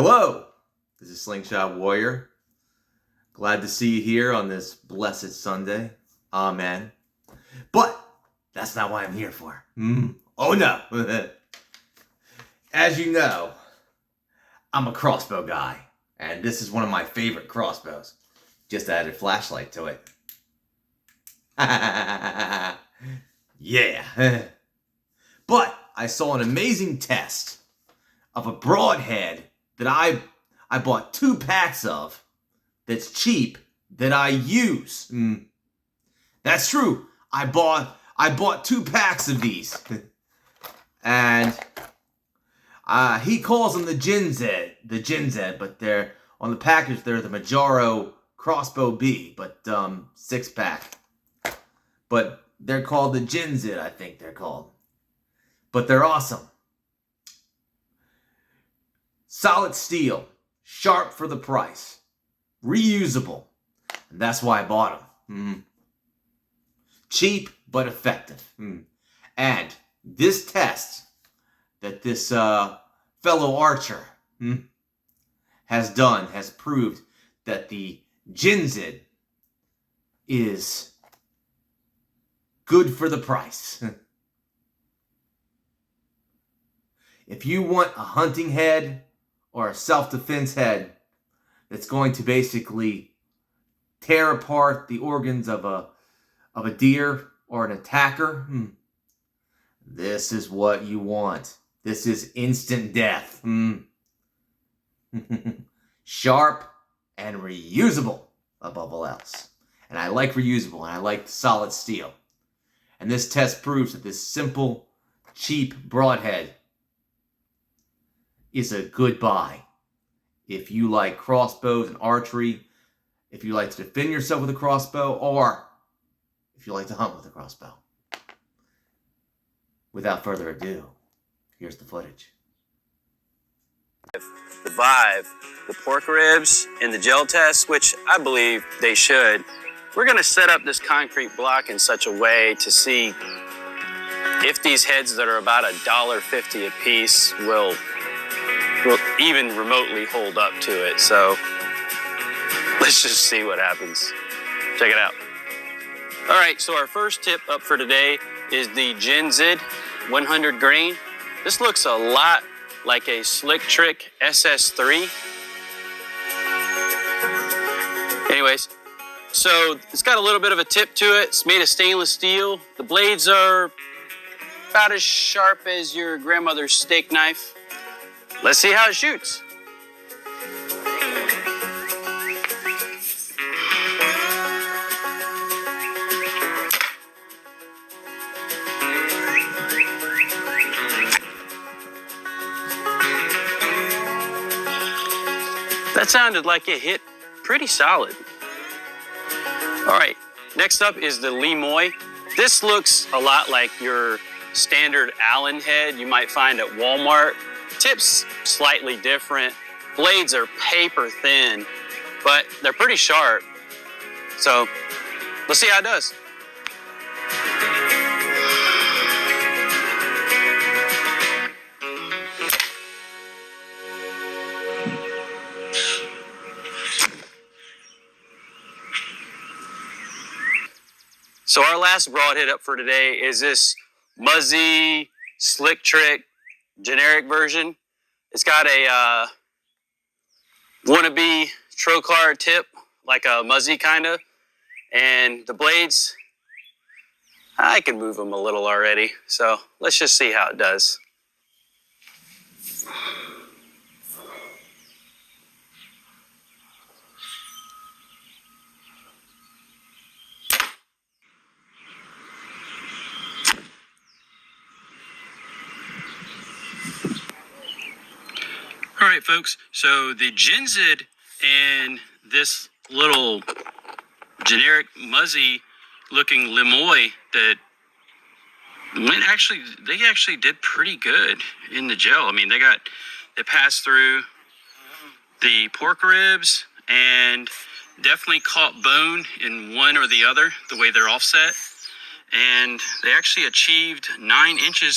Hello, this is Slingshot Warrior. Glad to see you here on this blessed Sunday. Amen. But that's not what I'm here for. Oh no. As you know, I'm a crossbow guy, and this is one of my favorite crossbows. Just added flashlight to it. Yeah. But I saw an amazing test of a broadhead that I bought 2 packs of that's cheap that I use. That's true. I bought 2 packs of these. And he calls them the JIANZID, but they're on the package they're the Majaro Crossbow B, but 6-pack. But they're called the JIANZID, I think they're called. But they're awesome. Solid steel, sharp for the price, reusable, and that's why I bought them. Cheap but effective. And this test that this fellow archer has proved that the JIANZID is good for the price. If you want a hunting head or a self-defense head that's going to basically tear apart the organs of a deer or an attacker, this is what you want. This is instant death. Sharp and reusable above all else. And I like reusable, and I like solid steel. And this test proves that this simple, cheap broadhead is a good buy. If you like crossbows and archery, if you like to defend yourself with a crossbow, or if you like to hunt with a crossbow. Without further ado, here's the footage. The Vive, the pork ribs, and the gel test, which I believe they should. We're going to set up this concrete block in such a way to see if these heads that are about $1.50 a piece will even remotely hold up to it. So let's just see what happens. Check it out. All right, so our first tip up for today is the JIANZID 100 grain. This looks a lot like a Slick Trick SS3. Anyways, so it's got a little bit of a tip to it. It's made of stainless steel. The blades are about as sharp as your grandmother's steak knife. Let's see how it shoots. That sounded like it hit pretty solid. All right, next up is the Lemoy. This looks a lot like your standard Allen head you might find at Walmart. Tips slightly different. Blades are paper thin, but they're pretty sharp. So let's see how it does. So our last broadhead up for today is this Muzzy Slick Trick generic version. It's got a wannabe trocar tip, like a Muzzy kind of, and the blades, I can move them a little already. So let's just see how it does. All right, folks, so the JIANZID and this little generic Muzzy looking Lemoy that they actually did pretty good in the gel. I mean, they passed through the pork ribs and definitely caught bone in one or the other, the way they're offset. And they actually achieved 9 inches